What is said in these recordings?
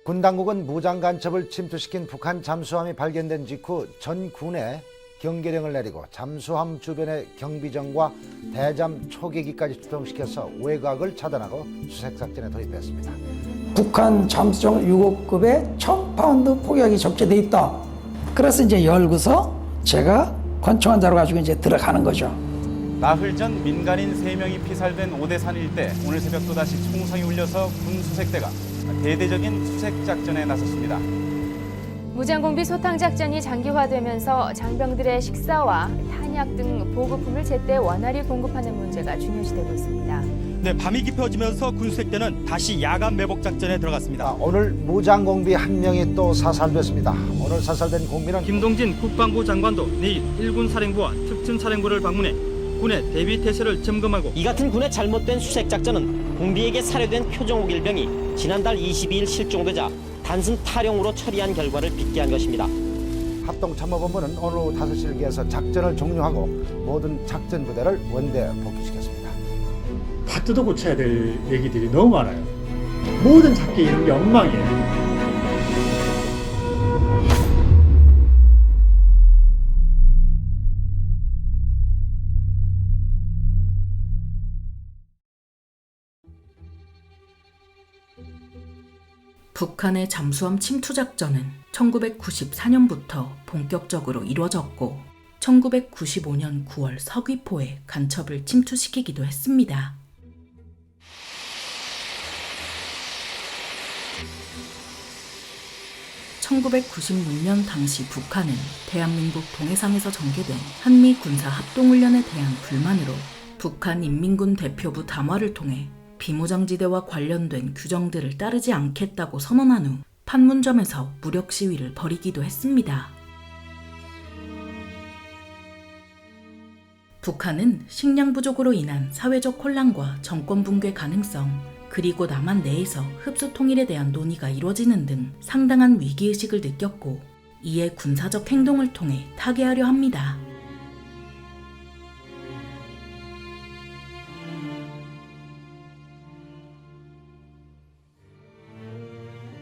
군 당국은 무장 간첩을 침투시킨 북한 잠수함이 발견된 직후 전 군에 경계령을 내리고 잠수함 주변의 경비정과 대잠 초계기까지 출동시켜서 외곽을 차단하고 수색작전에 돌입했습니다. 북한 잠수정 6호급에 1000파운드 폭약이 적재돼 있다. 그래서 이제 열고서 제가 권총한 자로 가지고 이제 들어가는 거죠. 나흘 전 민간인 3명이 피살된 오대산 일대, 오늘 새벽 또다시 총성이 울려서 군 수색대가 대대적인 수색작전에 나섰습니다. 무장공비 소탕작전이 장기화되면서 장병들의 식사와 탄약 등 보급품을 제때 원활히 공급하는 문제가 중요시되고 있습니다. 네, 밤이 깊어지면서 군수색대는 다시 야간 매복 작전에 들어갔습니다. 오늘 무장공비 한 명이 또 사살됐습니다. 오늘 사살된 공비는 김동진 국방부 장관도 내일 1군 사령부와 특전사령부를 방문해 군의 대비 태세를 점검하고 이 같은 군의 잘못된 수색 작전은 공비에게 살해된 표정욱 일병이 지난달 22일 실종되자 단순 탈영으로 처리한 결과를 빚게 한 것입니다. 합동참모본부는 오늘 오후 5시를 기해서 작전을 종료하고 모든 작전 부대를 원대 복귀시켰습니다. 다 뜯어 고쳐야 될 얘기들이 너무 많아요. 모든 잡기 이런 게 엉망이에요. 북한의 잠수함 침투 작전은 1994년부터 본격적으로 이루어졌고 1995년 9월 서귀포에 간첩을 침투시키기도 했습니다. (1996년) 당시 북한은 대한민국 동해상에서 전개된 한미 군사 합동훈련에 대한 불만으로 북한 인민군 대표부 담화를 통해 비무장지대와 관련된 규정들을 따르지 않겠다고 선언한 후 판문점에서 무력 시위를 벌이기도 했습니다. 북한은 식량 부족으로 인한 사회적 혼란과 정권 붕괴 가능성, 그리고 남한 내에서 흡수 통일에 대한 논의가 이루어지는 등 상당한 위기의식을 느꼈고 이에 군사적 행동을 통해 타개하려 합니다.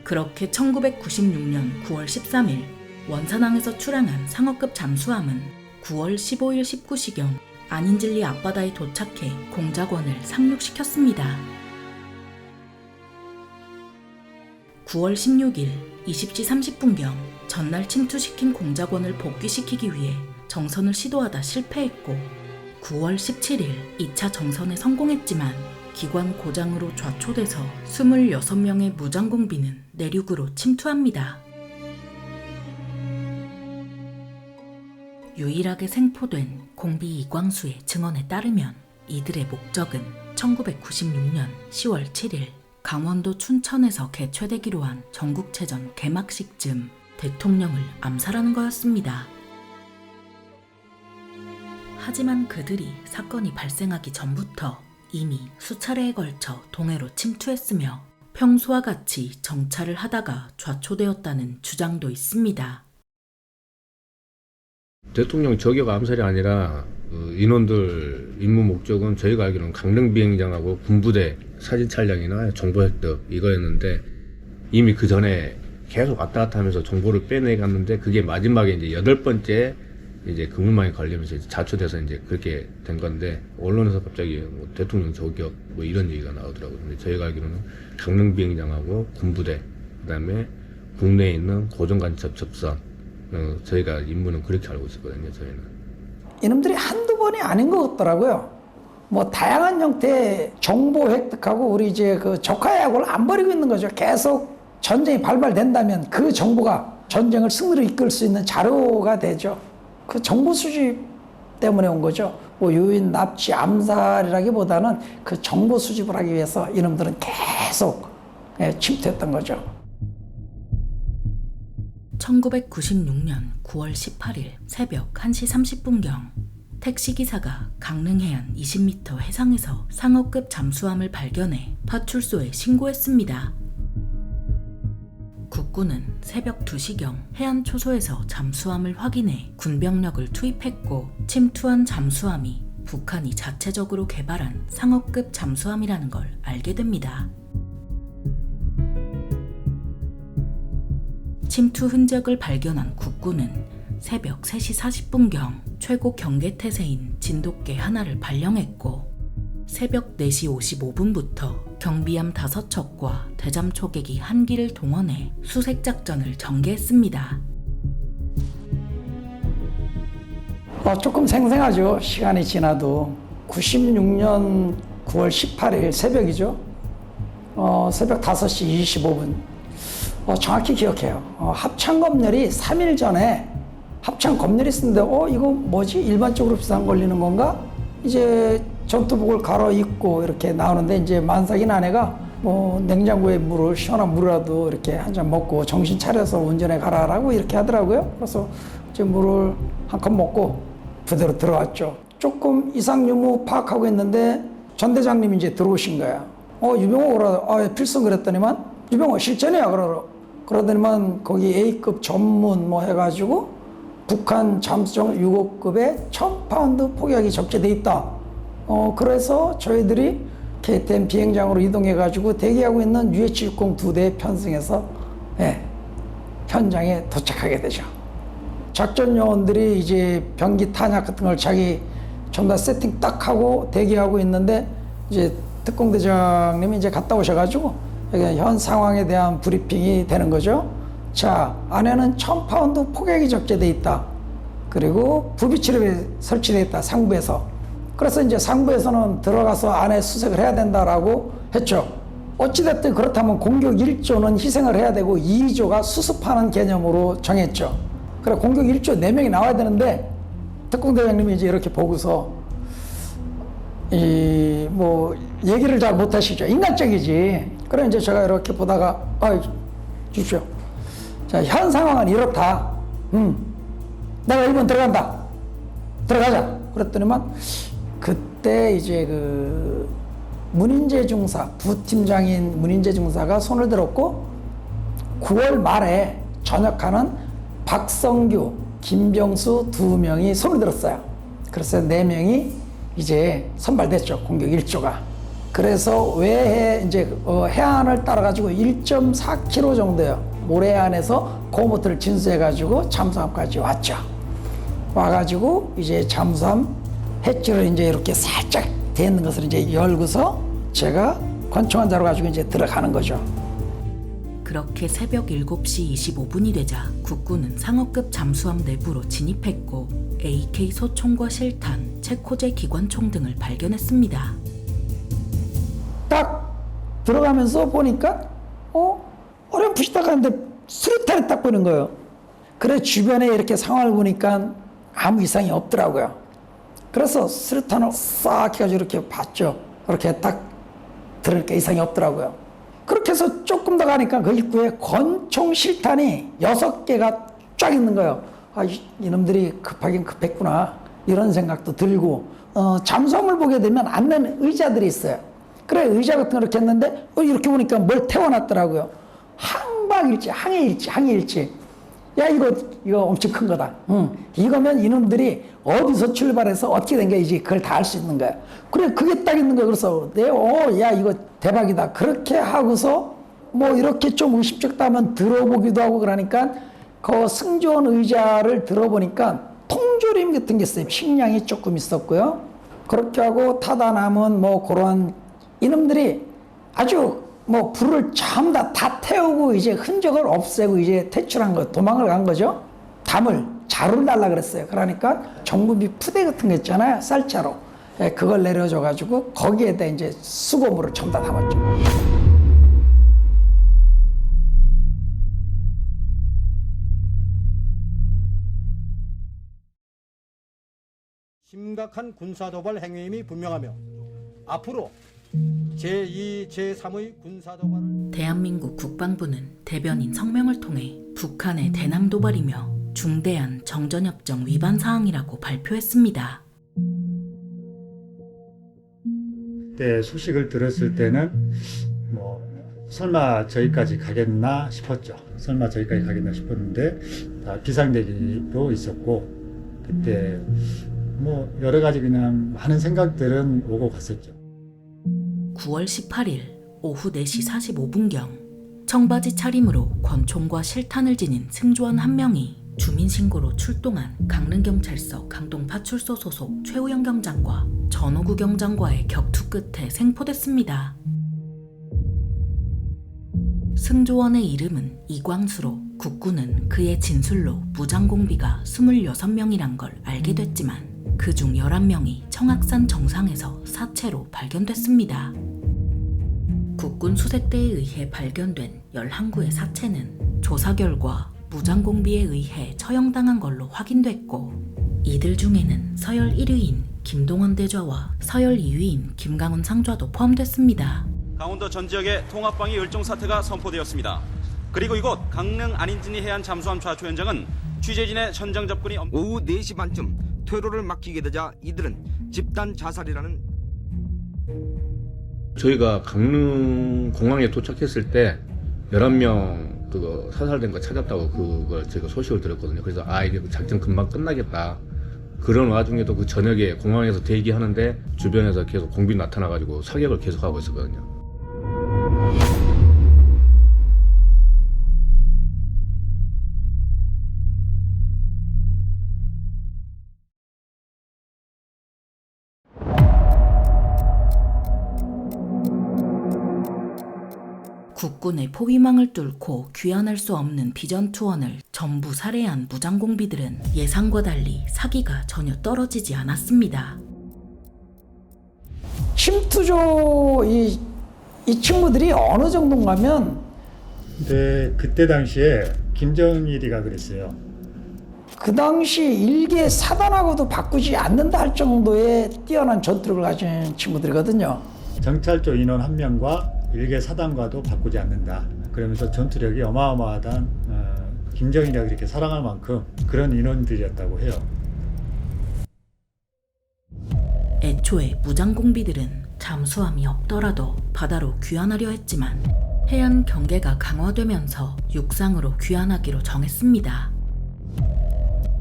그렇게 1996년 9월 13일 원산항에서 출항한 상어급 잠수함은 9월 15일 19시경 안인진리 앞바다에 도착해 공작원을 상륙시켰습니다. 9월 16일 20시 30분경 전날 침투시킨 공작원을 복귀시키기 위해 정선을 시도하다 실패했고 9월 17일 2차 정선에 성공했지만 기관 고장으로 좌초돼서 26명의 무장공비는 내륙으로 침투합니다. 유일하게 생포된 공비 이광수의 증언에 따르면 이들의 목적은 1996년 10월 7일 강원도 춘천에서 개최되기로 한 전국체전 개막식쯤 대통령을 암살하는 거였습니다. 하지만 그들이 사건이 발생하기 전부터 이미 수차례에 걸쳐 동해로 침투했으며 평소와 같이 정찰을 하다가 좌초되었다는 주장도 있습니다. 대통령 저격 암살이 아니라 인원들 임무 목적은 저희가 알기로는 강릉 비행장하고 군부대 사진 촬영이나 정보 획득 이거였는데 이미 그 전에 계속 왔다 갔다 하면서 정보를 빼내갔는데 그게 마지막에 이제 8번째 이제 그물망에 걸리면서 이제 자초돼서 이제 그렇게 된 건데 언론에서 갑자기 뭐 대통령 저격 뭐 이런 얘기가 나오더라고요. 근데 저희가 알기로는 강릉 비행장하고 군부대 그다음에 국내에 있는 고정간첩 접선 저희가 임무는 그렇게 알고 있었거든요. 저희는 이놈들이 한두 번이 아닌 것 같더라고요. 뭐 다양한 형태의 정보 획득하고 우리 이제 그 적화약을 안 버리고 있는 거죠. 계속 전쟁이 발발된다면 그 정보가 전쟁을 승리로 이끌 수 있는 자료가 되죠. 그 정보 수집 때문에 온 거죠. 뭐 유인, 납치, 암살이라기보다는 그 정보 수집을 하기 위해서 이놈들은 계속 침투했던 거죠. 1996년 9월 18일 새벽 1시 30분경 택시기사가 강릉 해안 20m 해상에서 상어급 잠수함을 발견해 파출소에 신고했습니다. 국군은 새벽 2시경 해안 초소에서 잠수함을 확인해 군병력을 투입했고 침투한 잠수함이 북한이 자체적으로 개발한 상어급 잠수함이라는 걸 알게 됩니다. 침투 흔적을 발견한 국군은 새벽 3시 40분경 최고 경계태세인 진돗개 하나를 발령했고 새벽 4시 55분부터 경비함 5척과 대잠 초계기 1기를 동원해 수색작전을 전개했습니다. 조금 생생하죠. 시간이 지나도. 96년 9월 18일 새벽이죠. 새벽 5시 25분. 정확히 기억해요. 합창검열이 3일 전에 합창검열이 있었는데 이거 뭐지? 일반적으로 비상 걸리는 건가? 이제 전투복을 갈아입고 이렇게 나오는데 이제 만삭인 아내가 냉장고에 시원한 물이라도 이렇게 한 잔 먹고 정신 차려서 운전해 가라라고 이렇게 하더라고요. 그래서 이제 물을 한 컵 먹고 부대로 들어왔죠. 조금 이상 유무 파악하고 있는데 전 대장님이 이제 들어오신 거야. 유병호 그러다 필승 그랬더니만 유병호 실전이야 그러더니만 거기 A급 전문 해가지고 북한 잠수정 6호급에 1000파운드 폭약이 적재돼 있다. 그래서 저희들이 KTM 비행장으로 이동해가지고 대기하고 있는 UH-60 2대에 편승해서 현장에 도착하게 되죠. 작전 요원들이 이제 병기 탄약 같은 걸 자기 전부 다 세팅 딱 하고 대기하고 있는데 이제 특공대장님이 이제 갔다 오셔가지고 현 상황에 대한 브리핑이 되는 거죠. 자, 안에는 1000파운드 폭약이 적재돼 있다. 그리고 부비치랩에 설치돼 있다. 상부에서. 그래서 이제 상부에서는 들어가서 안에 수색을 해야 된다라고 했죠. 어찌됐든 그렇다면 공격 1조는 희생을 해야 되고 2조가 수습하는 개념으로 정했죠. 그래 공격 1조 4명이 나와야 되는데 특공대장님이 이제 이렇게 보고서 얘기를 잘 못하시죠. 인간적이지. 그래 이제 제가 이렇게 보다가 주십시오. 자, 현 상황은 이렇다. 내가 1번 들어간다. 들어가자. 그랬더니만 그때 이제 문인재 중사, 부팀장인 문인재 중사가 손을 들었고 9월 말에 전역하는 박성규, 김병수 2명이 손을 들었어요. 그래서 4명이 이제 선발됐죠. 공격 1조가. 그래서 외해 이제 해안을 따라가지고 1.4km 정도요. 모래안에서 고무트를 진수해가지고 잠수함까지 왔죠. 와가지고 이제 잠수함 해치를 이제 이렇게 살짝 돼 있는 것을 이제 열고서 제가 권총안 자로 가지고 이제 들어가는 거죠. 그렇게 새벽 7시 25분이 되자 국군은 상어급 잠수함 내부로 진입했고 AK 소총과 실탄, 체코제 기관총 등을 발견했습니다. 딱 들어가면서 보니까 어렴풋이 딱 하는데 수류탄이 딱 보이는 거예요. 그래 주변에 이렇게 상황을 보니까 아무 이상이 없더라고요. 그래서 수류탄을 싹 해가지고 이렇게 봤죠. 이렇게 딱 들으니까 이상이 없더라고요. 그렇게 해서 조금 더 가니까 그 입구에 권총 실탄이 6개가 쫙 있는 거예요. 이놈들이 급하긴 급했구나 이런 생각도 들고 잠수함을 보게 되면 앉는 의자들이 있어요. 그래 의자 같은 거 이렇게 했는데 이렇게 보니까 뭘 태워놨더라고요. 항해일지. 야 이거 엄청 큰 거다. 이거면 이놈들이 어디서 출발해서 어떻게 된 거지 그걸 다 알 수 있는 거야. 그래 그게 딱 있는 거야. 그래서 야 이거 대박이다. 그렇게 하고서 이렇게 좀 의심쩍다면 들어보기도 하고 그러니까 그 승조원 의자를 들어보니까 통조림 같은 게 있어요. 식량이 조금 있었고요. 그렇게 하고 타다 남은 그런 이놈들이 아주 불을 전부 다 태우고 이제 흔적을 없애고 이제 퇴출한 거, 도망을 간 거죠. 자루를 달라 그랬어요. 그러니까 정부비 푸대 같은 거 있잖아요. 쌀자루. 그걸 내려줘가지고 거기에다 이제 수고물을 전부 다 담았죠. 심각한 군사도발 행위임이 분명하며 앞으로 제2, 제3의 군사도발을 대한민국 국방부는 대변인 성명을 통해 북한의 대남 도발이며 중대한 정전협정 위반 사항이라고 발표했습니다. 그때 소식을 들었을 때는 설마 저기까지 가겠나 싶었죠. 싶었는데 다 비상대기도 있었고 그때 여러 가지 그냥 많은 생각들은 오고 갔었죠. 9월 18일 오후 4시 45분경 청바지 차림으로 권총과 실탄을 지닌 승조원 한 명이 주민신고로 출동한 강릉경찰서 강동파출소 소속 최우영 경장과 전호구 경장과의 격투 끝에 생포됐습니다. 승조원의 이름은 이광수로 국군은 그의 진술로 무장공비가 26명이란 걸 알게 됐지만 그중 11명이 청악산 정상에서 사체로 발견됐습니다. 국군 수색대에 의해 발견된 11구의 사체는 조사 결과 무장공비에 의해 처형당한 걸로 확인됐고 이들 중에는 서열 1위인 김동원 대좌와 서열 2위인 김강훈 상좌도 포함됐습니다. 강원도 전 지역에 통합방위 멸종 사태가 선포되었습니다. 그리고 이곳 강릉 안인진이 해안 잠수함 좌초 현장은 취재진의 현장 접근이 오후 4시 반쯤 퇴로를 막히게 되자 이들은 집단 자살이라는. 저희가 강릉 공항에 도착했을 때 11명 그거 사살된 거 찾았다고 그걸 제가 소식을 들었거든요. 그래서 이게 작전 금방 끝나겠다. 그런 와중에도 그 저녁에 공항에서 대기하는데 주변에서 계속 공비 나타나가지고 사격을 계속하고 있었거든요. 국군의 포위망을 뚫고 귀환할 수 없는 비전투원을 전부 살해한 무장공비들은 예상과 달리 사기가 전혀 떨어지지 않았습니다. 침투조 이 친구들이 어느 정도인가면 근데 그때 당시에 김정일이가 그랬어요. 그 당시 일개 사단하고도 바꾸지 않는다 할 정도의 뛰어난 전투력을 가진 친구들이거든요. 정찰조 인원 1명과 일개 사단과도 바꾸지 않는다. 그러면서 전투력이 어마어마하단 김정일이가 그렇게 사랑할 만큼 그런 인원들이었다고 해요. 애초에 무장공비들은 잠수함이 없더라도 바다로 귀환하려 했지만 해안 경계가 강화되면서 육상으로 귀환하기로 정했습니다.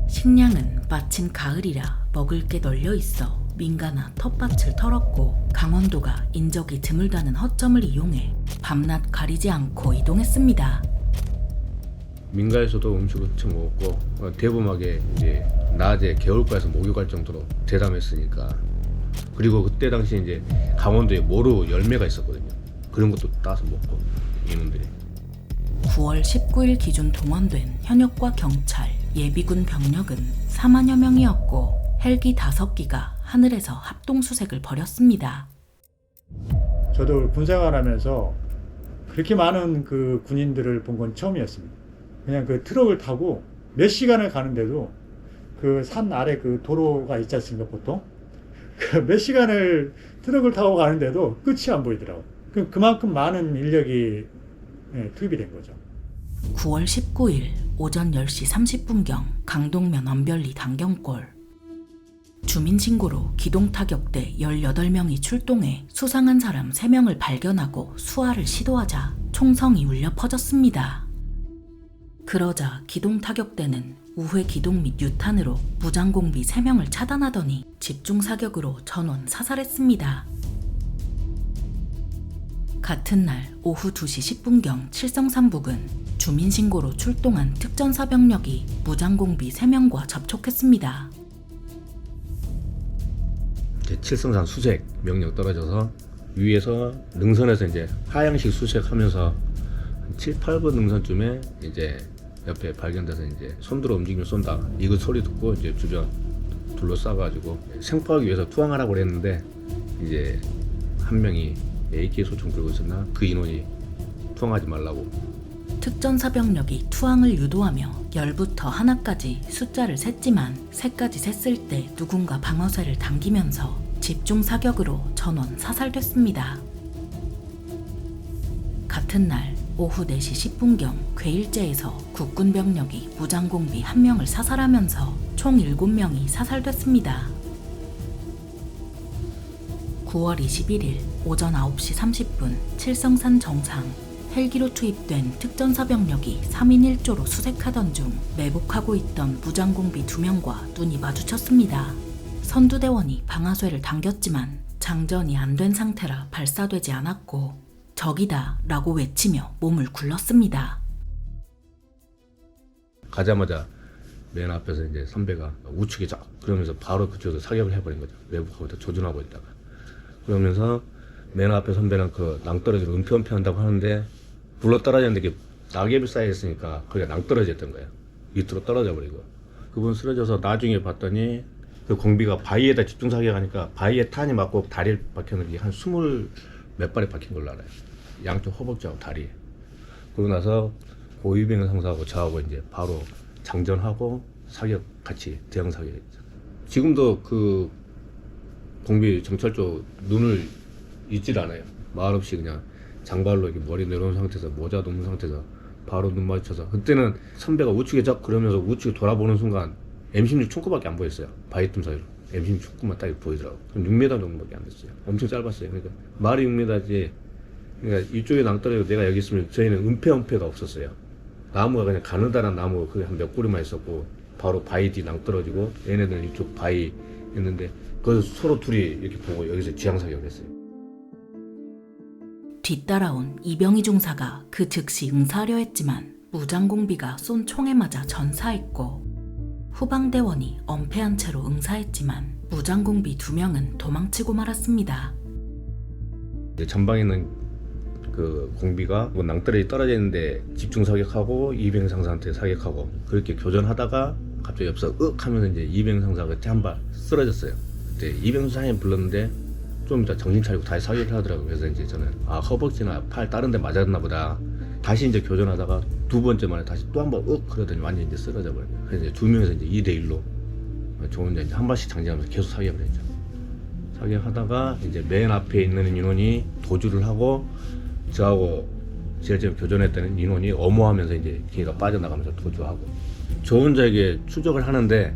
식량은 마침 가을이라 먹을 게 널려 있어 민가나 텃밭을 털었고 강원도가 인적이 드물다는 허점을 이용해 밤낮 가리지 않고 이동했습니다. 민가에서도 음식을 쳐 먹었고 대범하게 이제 낮에 개울가에서 목욕할 정도로 대담했으니까. 그리고 그때 당시 이제 강원도에 모루 열매가 있었거든요. 그런 것도 따서 먹고 이놈들이. 9월 19일 기준 동원된 현역과 경찰, 예비군 병력은 4만여 명이었고 헬기 5기가 하늘에서 합동수색을 벌였습니다. 저도 군생활하면서 그렇게 많은 그 군인들을 본 건 처음이었습니다. 그냥 그 트럭을 타고 몇 시간을 가는데도 그 산 아래 그 도로가 있지 않습니까, 보통? 그 몇 시간을 트럭을 타고 가는데도 끝이 안 보이더라고요. 그만큼 많은 인력이 투입이 된 거죠. 9월 19일 오전 10시 30분경 강동면 언별리 단경골. 주민신고로 기동타격대 18명이 출동해 수상한 사람 3명을 발견하고 수화를 시도하자 총성이 울려 퍼졌습니다. 그러자 기동타격대는 우회 기동 및 유탄으로 무장공비 3명을 차단하더니 집중사격으로 전원 사살했습니다. 같은 날 오후 2시 10분경 칠성산 부근 주민신고로 출동한 특전사병력이 무장공비 3명과 접촉했습니다. 칠성산 수색 명령 떨어져서 위에서 능선에서 이제 하향식 수색하면서 7, 8번 능선쯤에 이제 옆에 발견돼서 이제 손들어 움직이면 쏜다. 이거 소리 듣고 이제 주변 둘러싸가지고 생포하기 위해서 투항하라고 그랬는데 이제 한 명이 AK 소총 들고 있었나 그 인원이 투항하지 말라고. 특전사병력이 투항을 유도하며 10부터 하나까지 숫자를 셌지만 3까지 셌을 때 누군가 방어쇠를 당기면서 집중사격으로 전원 사살됐습니다. 같은 날 오후 4시 10분경 괴일제에서 국군병력이 무장공비 1명을 사살하면서 총 7명이 사살됐습니다. 9월 21일 오전 9시 30분 칠성산 정상 헬기로 투입된 특전사병력이 3인 1조로 수색하던 중 매복하고 있던 무장공비 2명과 눈이 마주쳤습니다. 선두대원이 방아쇠를 당겼지만 장전이 안 된 상태라 발사되지 않았고 적이다 라고 외치며 몸을 굴렀습니다. 가자마자 맨 앞에서 이제 선배가 우측에 쫙 그러면서 바로 그쪽에서 사격을 해버린 거죠. 외부하고 조준하고 있다가. 그러면서 맨 앞에 선배는 그 낭떠러지로 은폐한다고 하는데 굴러 떨어졌는데 이게 낙엽이 쌓여있으니까 그게 낭떠러졌던 거예요. 밑으로 떨어져 버리고. 그분 쓰러져서 나중에 봤더니 그 공비가 바위에다 집중 사격하니까 바위에 탄이 맞고 다리를 박혔는데 한 20 몇 발이 박힌 걸로 알아요. 양쪽 허벅지하고 다리에. 그러고 나서 고위병 상사하고 저하고 이제 바로 장전하고 사격 같이 대형 사격했죠. 지금도 그 공비 정찰조 눈을 잊질 않아요. 말없이 그냥 장발로 이렇게 머리 내려온 상태에서 모자도 없는 상태에서 바로 눈 마주쳐서 그때는 선배가 우측에 적 그러면서 우측에 돌아보는 순간 M16 총구밖에 안 보였어요. 바위 틈 사이로 M16 총구만 딱 보이더라고. 6m 정도밖에 안 됐어요. 엄청 짧았어요. 그러니까 말이 6m지. 그러니까 이쪽에 낭떠러지고 내가 여기 있으면 저희는 은폐가 없었어요. 나무가 그냥 가느다란 나무 그게 한 몇 그루만 있었고 바로 바위 뒤 낭떠러지고 얘네들은 이쪽 바위 있는데 거기서 서로 둘이 이렇게 보고 여기서 지향사격을 했어요. 뒤따라온 이병희 중사가 그 즉시 응사하려 했지만 무장공비가 쏜 총에 맞아 전사했고 후방대원이 엄폐한 채로 응사했지만 무장공비 2명은 도망치고 말았습니다. 이제 전방에 있는 그 공비가 낭떠러지 떨어져 있는데 집중 사격하고 이병 상사한테 사격하고 그렇게 교전하다가 갑자기 옆서 하면서 이제 이병 상사가 그때 한 발 쓰러졌어요. 그때 이병 상사님 불렀는데 좀 이따 정신 차리고 다시 사격을 하더라고요. 그래서 이제 저는 허벅지나 팔 다른 데 맞았나 보다. 다시 이제 교전하다가 두 번째 만에 다시 또 한 번 그러더니 완전히 이제 쓰러져 버려요. 그래서 이제 두 명에서 이제 2대1로 저 혼자 이제 한 발씩 장전하면서 계속 사격을 했죠. 사격하다가 이제 맨 앞에 있는 인원이 도주를 하고 저하고 제일 처음 교전했던 인원이 엄호하면서 이제 걔가 빠져나가면서 도주하고 저 혼자 이게 추적을 하는데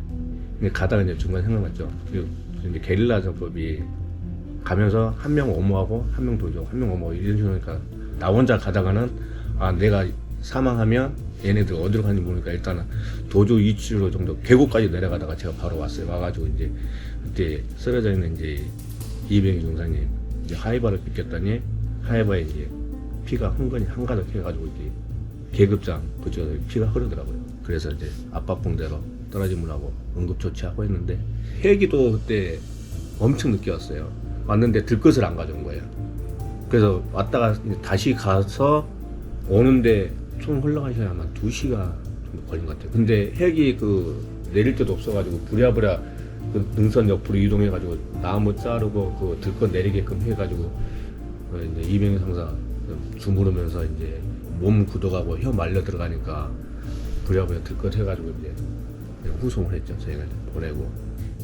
가다가 이제 중간에 생각났죠. 그리고 이제 게릴라 전법이 가면서 한 명 엄호하고 한 명 도주, 한 명 엄호하고 이런 식으로 하니까 나 혼자 가다가는 내가 사망하면 얘네들 어디로 가는지 모르니까 일단은 도주 위치로 정도 계곡까지 내려가다가 제가 바로 왔어요. 와가지고 이제 그때 쓰러져 있는 이제 이병희 중사님 이제 하이바를 빗겼더니 하이바에 이제 피가 흥건히 한가득 해가지고 이제 계급장 그쪽에서 피가 흐르더라고요. 그래서 이제 압박붕대로 떨어짐을 하고 응급조치하고 했는데 헬기도 그때 엄청 늦게 왔어요. 왔는데 들것을 안 가져온 거예요. 그래서 왔다가 다시 가서 오는데 총 흘러가셔야 아마 2시간 정도 걸린 것 같아요. 근데 헬기 내릴 데도 없어가지고 부랴부랴 그 능선 옆으로 이동해가지고 나무 자르고 그 들것 내리게끔 해가지고 이제 이병희 상사 주무르면서 이제 몸 굳어가고 혀 말려 들어가니까 부랴부랴 들것 해가지고 이제 후송을 했죠. 저희가 보내고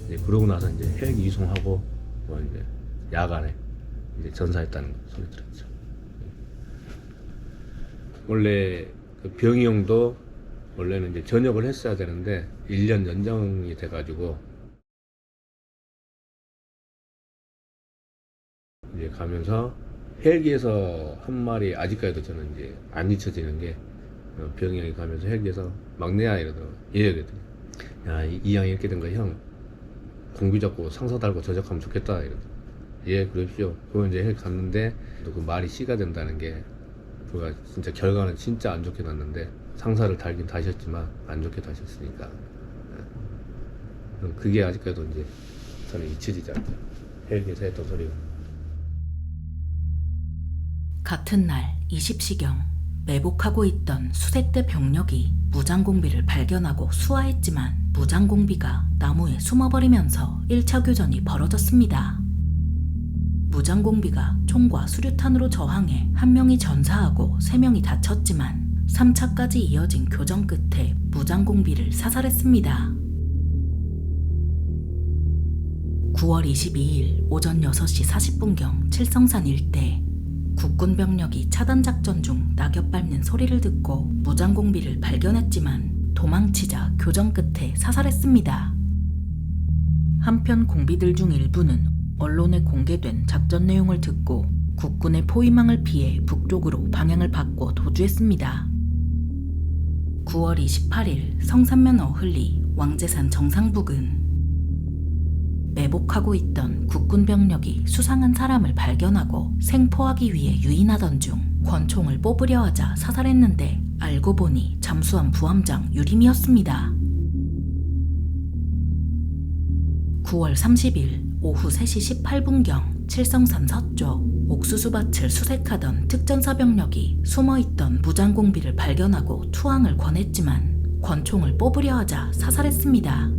이제 그러고 나서 이제 헬기 이송하고 이제 야간에 이제 전사했다는 소리 들었죠. 원래 그 병희 형도 원래는 이제 전역을 했어야 되는데 1년 연장이 돼가지고 이제 가면서 헬기에서 한 말이 아직까지도 저는 이제 안 잊혀지는 게 병희 형이 가면서 헬기에서 막내야 이러더라고. 예, 그랬더니 야, 이 양이 이렇게 된 거야 형. 공비 잡고 상사 달고 저작하면 좋겠다 이러더라고. 예, 그러십시오. 그거 이제 헬기 갔는데 또 그 말이 씨가 된다는 게 그가 진짜 결과는 진짜 안 좋게 났는데 상사를 달긴 다셨지만 안 좋게 다셨으니까 그게 아직까지도 이제 저는 잊혀지지 않죠. 헬기에서 했던 소리가. 같은 날 20시경 매복하고 있던 수색대 병력이 무장공비를 발견하고 수화했지만 무장공비가 나무에 숨어버리면서 1차 교전이 벌어졌습니다. 무장공비가 총과 수류탄으로 저항해 1명이 전사하고 3명이 다쳤지만 3차까지 이어진 교전 끝에 무장공비를 사살했습니다. 9월 22일 오전 6시 40분경 칠성산 일대 국군 병력이 차단작전 중 낙엽 밟는 소리를 듣고 무장공비를 발견했지만 도망치자 교전 끝에 사살했습니다. 한편 공비들 중 일부는 언론에 공개된 작전 내용을 듣고 국군의 포위망을 피해 북쪽으로 방향을 바꿔 도주했습니다. 9월 28일 성산면 어흘리 왕제산 정상 부근 매복하고 있던 국군 병력이 수상한 사람을 발견하고 생포하기 위해 유인하던 중 권총을 뽑으려 하자 사살했는데 알고 보니 잠수함 부함장 유림이었습니다. 9월 30일 오후 3시 18분경 칠성산 서쪽 옥수수밭을 수색하던 특전사 병력이 숨어있던 무장공비를 발견하고 투항을 권했지만 권총을 뽑으려 하자 사살했습니다.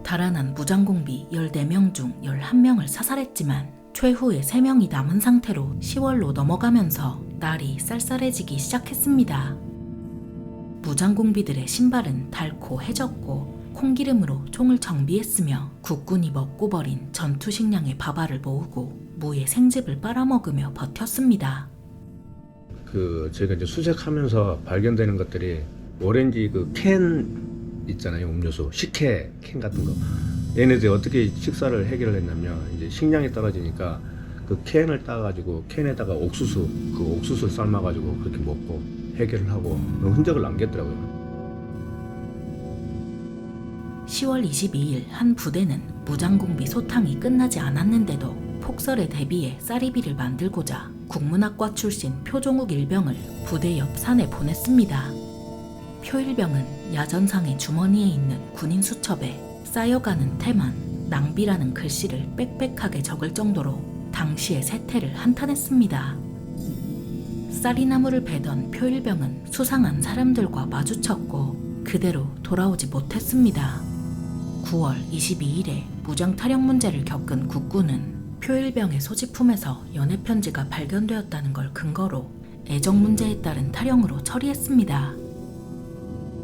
달아난 무장공비 14명 중 11명을 사살했지만 최후의 3명이 남은 상태로 10월로 넘어가면서 날이 쌀쌀해지기 시작했습니다. 무장공비들의 신발은 닳고 해졌고 콩기름으로 총을 정비했으며 국군이 먹고 버린 전투 식량의 밥알을 모으고 무의 생즙을 빨아먹으며 버텼습니다. 저희가 이제 수색하면서 발견되는 것들이 오렌지 캔 있잖아요. 음료수, 식혜 캔 같은 거. 얘네들이 어떻게 식사를 해결을 했냐면 이제 식량이 떨어지니까 그 캔을 따가지고 캔에다가 옥수수를 삶아가지고 그렇게 먹고 해결을 하고 흔적을 남겼더라고요. 10월 22일 한 부대는 무장공비 소탕이 끝나지 않았는데도 폭설에 대비해 쌀이비를 만들고자 국문학과 출신 표종욱 일병을 부대 옆 산에 보냈습니다. 표 일병은 야전상의 주머니에 있는 군인 수첩에 쌓여가는 태만, 낭비라는 글씨를 빽빽하게 적을 정도로 당시의 세태를 한탄했습니다. 쌀이나무를 베던 표 일병은 수상한 사람들과 마주쳤고 그대로 돌아오지 못했습니다. 9월 22일에 무장타령 문제를 겪은 국군은 표 일병의 소지품에서 연애편지가 발견되었다는 걸 근거로 애정 문제에 따른 타령으로 처리했습니다.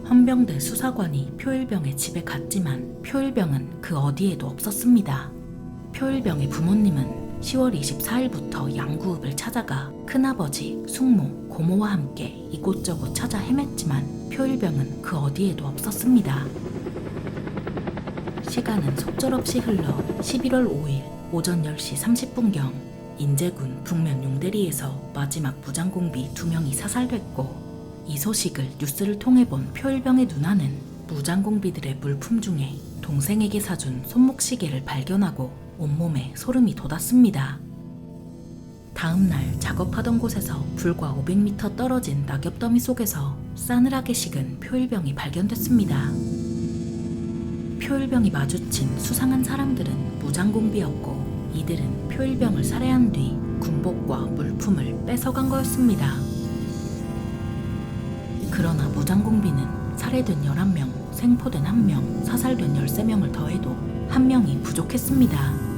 헌병대 수사관이 표일병의 집에 갔지만 표일병은 그 어디에도 없었습니다. 표일병의 부모님은 10월 24일부터 양구읍을 찾아가 큰아버지, 숙모, 고모와 함께 이곳저곳 찾아 헤맸지만 표일병은 그 어디에도 없었습니다. 시간은 속절없이 흘러 11월 5일 오전 10시 30분경 인제군 북면 용대리에서 마지막 무장공비 2명이 사살됐고 이 소식을 뉴스를 통해 본 표일병의 누나는 무장공비들의 물품 중에 동생에게 사준 손목시계를 발견하고 온몸에 소름이 돋았습니다. 다음날 작업하던 곳에서 불과 500m 떨어진 낙엽더미 속에서 싸늘하게 식은 표일병이 발견됐습니다. 표일병이 마주친 수상한 사람들은 무장공비였고 이들은 표일병을 살해한 뒤 군복과 물품을 뺏어간 거였습니다. 그러나 무장공비는 살해된 11명, 생포된 1명, 사살된 13명을 더해도 1명이 부족했습니다.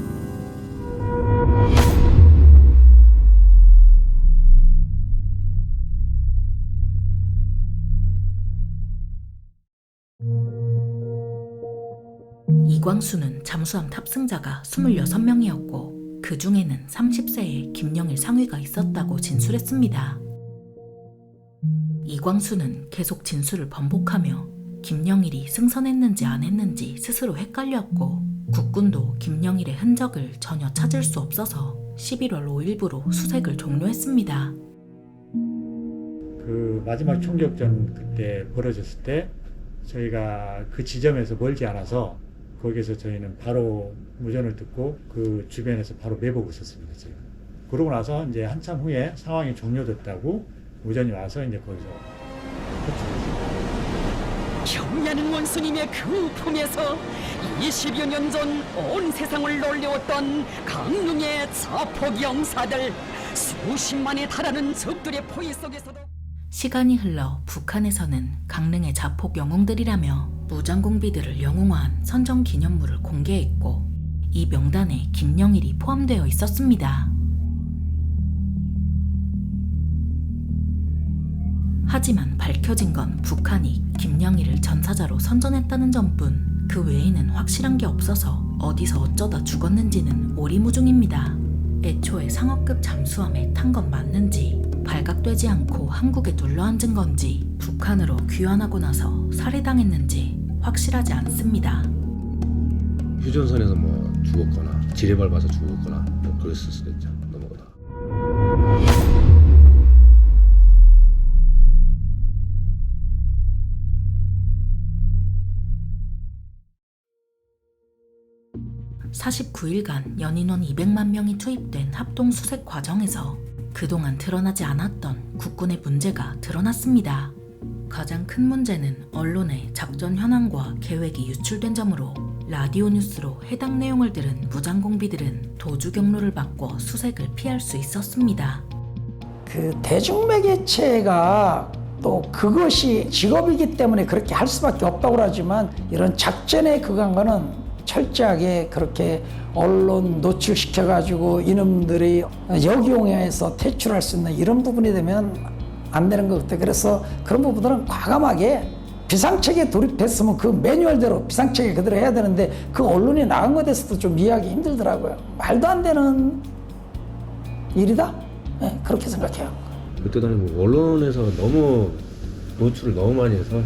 이광수는 잠수함 탑승자가 26명이었고 그 중에는 30세의 김영일 상위가 있었다고 진술했습니다. 이광수는 계속 진술을 번복하며 김영일이 승선했는지 안 했는지 스스로 헷갈렸고 국군도 김영일의 흔적을 전혀 찾을 수 없어서 11월 5일부로 수색을 종료했습니다. 그 마지막 총격전 그때 벌어졌을 때 저희가 그 지점에서 멀지 않아서 거기에서 저희는 바로 무전을 듣고 그 주변에서 바로 매복을 했었습니다. 저희가. 그러고 나서 이제 한참 후에 상황이 종료됐다고 무전이 와서 이제 거기서 경미하는 원수님의 그 품에서 20여 년 전 온 세상을 놀려왔던 강릉의 자폭 영사들 수십만에 달하는 적들의 포위 속에서도 시간이 흘러 북한에서는 강릉의 자폭 영웅들이라며 무장공비들을 영웅화한 선정기념물을 공개했고 이 명단에 김영일이 포함되어 있었습니다. 하지만 밝혀진 건 북한이 김영일을 전사자로 선전했다는 점뿐 그 외에는 확실한 게 없어서 어디서 어쩌다 죽었는지는 오리무중입니다. 애초에 상어급 잠수함에 탄 건 맞는지 발각되지 않고 한국에 눌러앉은 건지 북한으로 귀환하고 나서 살해당했는지 확실하지 않습니다. 휴전선에서 뭐 죽었거나 지뢰 밟아서 죽었거나 뭐 그랬을 수도 있죠. 넘어가다. (49일간) 연인원 200만 명이 투입된 합동 수색 과정에서 그동안 드러나지 않았던 국군의 문제가 드러났습니다. 가장 큰 문제는 언론에 작전 현황과 계획이 유출된 점으로 라디오 뉴스로 해당 내용을 들은 무장공비들은 도주 경로를 바꿔 수색을 피할 수 있었습니다. 그 대중매개체가 또 그것이 직업이기 때문에 그렇게 할 수밖에 없다고 하지만 이런 작전에 그간 거는 철저하게 그렇게 언론 노출시켜가지고 이놈들이 역이용해서 퇴출할 수 있는 이런 부분이 되면 안 되는 것 같아요. 그래서 그런 부분들은 과감하게 비상책에 돌입했으면 그 매뉴얼대로 비상책에 그대로 해야 되는데 그 언론이 나간 것에 대해서도 좀 이해하기 힘들더라고요. 말도 안 되는 일이다? 네, 그렇게 생각해요. 그때 당시 언론에서 너무 노출을 너무 많이 해서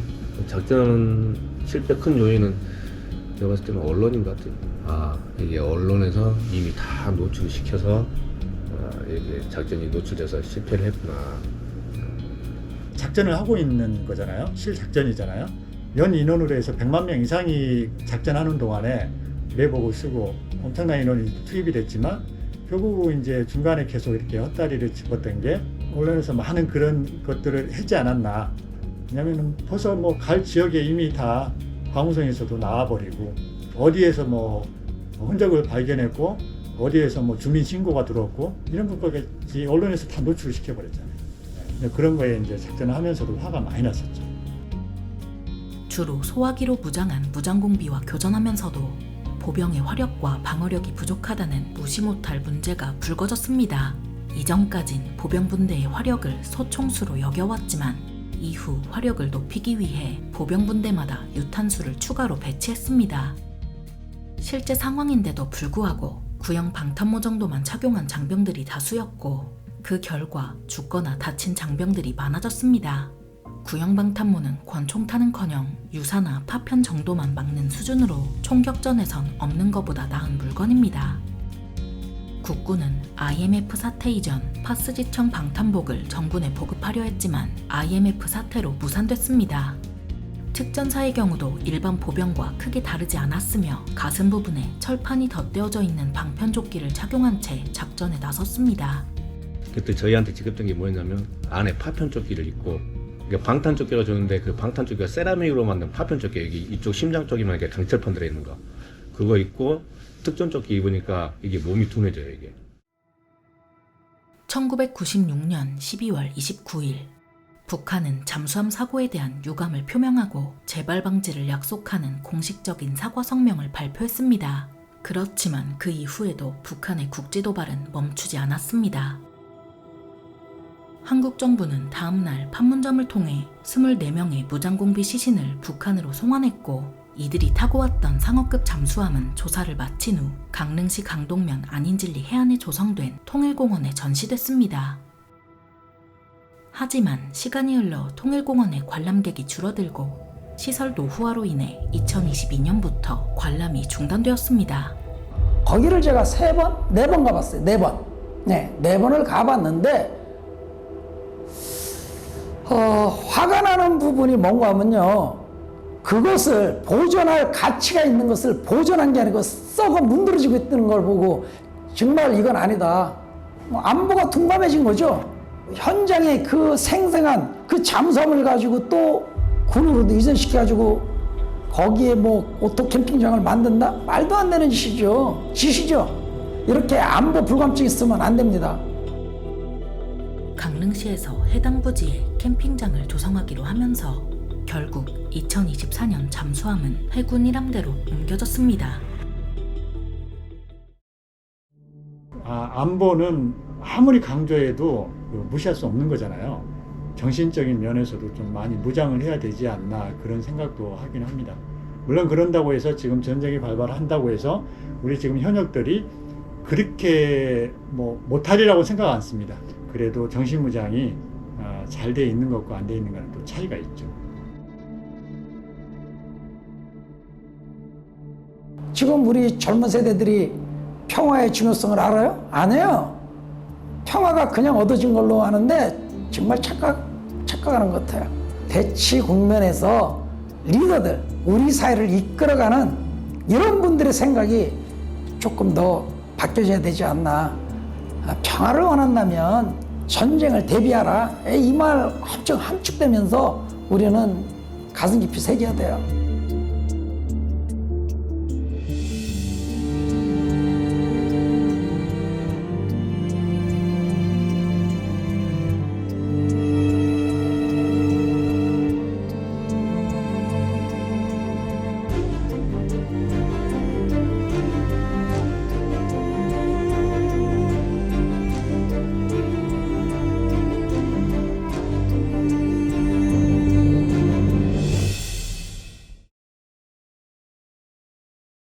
작전 실패 큰 요인은 제가 봤을 때는 언론인 것 같아요. 아, 이게 언론에서 이미 다 노출시켜서 이게 작전이 노출돼서 실패를 했구나. 작전을 하고 있는 거잖아요. 실작전이잖아요. 연 인원으로 해서 100만 명 이상이 작전하는 동안에 내보고 쓰고 엄청난 인원이 투입이 됐지만 결국 이제 중간에 계속 이렇게 헛다리를 짚었던 게 언론에서 많은 그런 것들을 하지 않았나. 왜냐하면 벌써 뭐 갈 지역에 이미 다 광우성에서도 나와버리고 어디에서 뭐 흔적을 발견했고 어디에서 뭐 주민 신고가 들어왔고 이런 것까지 언론에서 다 노출을 시켜버렸잖아요. 그런 거에 이제 작전을 하면서도 화가 많이 났었죠. 주로 소화기로 무장한 무장공비와 교전하면서도 보병의 화력과 방어력이 부족하다는 무시 못할 문제가 불거졌습니다. 이전까진 보병분대의 화력을 소총수로 여겨왔지만 이후 화력을 높이기 위해 보병분대마다 유탄수를 추가로 배치했습니다. 실제 상황인데도 불구하고 구형 방탄모 정도만 착용한 장병들이 다수였고 그 결과 죽거나 다친 장병들이 많아졌습니다. 구형 방탄모는 권총탄은커녕 유사나 파편 정도만 막는 수준으로 총격전에선 없는 것보다 나은 물건입니다. 국군은 IMF 사태 이전 파스지청 방탄복을 정군에 보급하려 했지만 IMF 사태로 무산됐습니다. 특전사의 경우도 일반 보병과 크게 다르지 않았으며 가슴 부분에 철판이 덧대어져 있는 방편조끼를 착용한 채 작전에 나섰습니다. 그때 저희한테 지급된 게 뭐였냐면 안에 파편조끼를 입고 그러니까 방탄조끼가 줬는데 그 방탄조끼가 세라믹으로 만든 파편조끼 여기 이쪽 심장 쪽에만 이렇게 강철판 들어있는 거 그거 입고 특전조끼 입으니까 이게 몸이 둔해져요 이게. 1996년 12월 29일 북한은 잠수함 사고에 대한 유감을 표명하고 재발 방지를 약속하는 공식적인 사과 성명을 발표했습니다. 그렇지만 그 이후에도 북한의 국지 도발은 멈추지 않았습니다. 한국 정부는 다음날 판문점을 통해 24명의 무장공비 시신을 북한으로 송환했고 이들이 타고 왔던 상어급 잠수함은 조사를 마친 후 강릉시 강동면 안인진리 해안에 조성된 통일공원에 전시됐습니다. 하지만 시간이 흘러 통일공원의 관람객이 줄어들고 시설 노후화로 인해 2022년부터 관람이 중단되었습니다. 거기를 제가 3번, 4번 가봤어요. 4번. 네, 4번을 가봤는데 화가 나는 부분이 뭔가 하면요. 그것을 보존할 가치가 있는 것을 보존한 게 아니고 썩어 문드러지고 있는 걸 보고 정말 이건 아니다. 안보가 둔감해진 거죠. 현장에 그 생생한 그 잠수함을 가지고 또 군으로도 이전시켜가지고 거기에 뭐 오토 캠핑장을 만든다? 말도 안 되는 짓이죠. 이렇게 안보 불감증 있으면 안 됩니다. 강릉시에서 해당 부지에 캠핑장을 조성하기로 하면서 결국 2024년 잠수함은 해군 일함대로 옮겨졌습니다. 안보는 아무리 강조해도 무시할 수 없는 거잖아요. 정신적인 면에서도 좀 많이 무장을 해야 되지 않나 그런 생각도 하긴 합니다. 물론 그런다고 해서 지금 전쟁이 발발한다고 해서 우리 지금 현역들이 그렇게 뭐 못하리라고 생각 않습니다. 그래도 정신무장이 잘 돼 있는 것과 안 돼 있는 것은 또 차이가 있죠. 지금 우리 젊은 세대들이 평화의 중요성을 알아요? 안 해요. 평화가 그냥 얻어진 걸로 아는데 정말 착각하는 것 같아요. 대치 국면에서 리더들, 우리 사회를 이끌어가는 이런 분들의 생각이 조금 더 바뀌어져야 되지 않나. 평화를 원한다면 전쟁을 대비하라. 이 말 엄청 함축되면서 우리는 가슴 깊이 새겨야 돼요.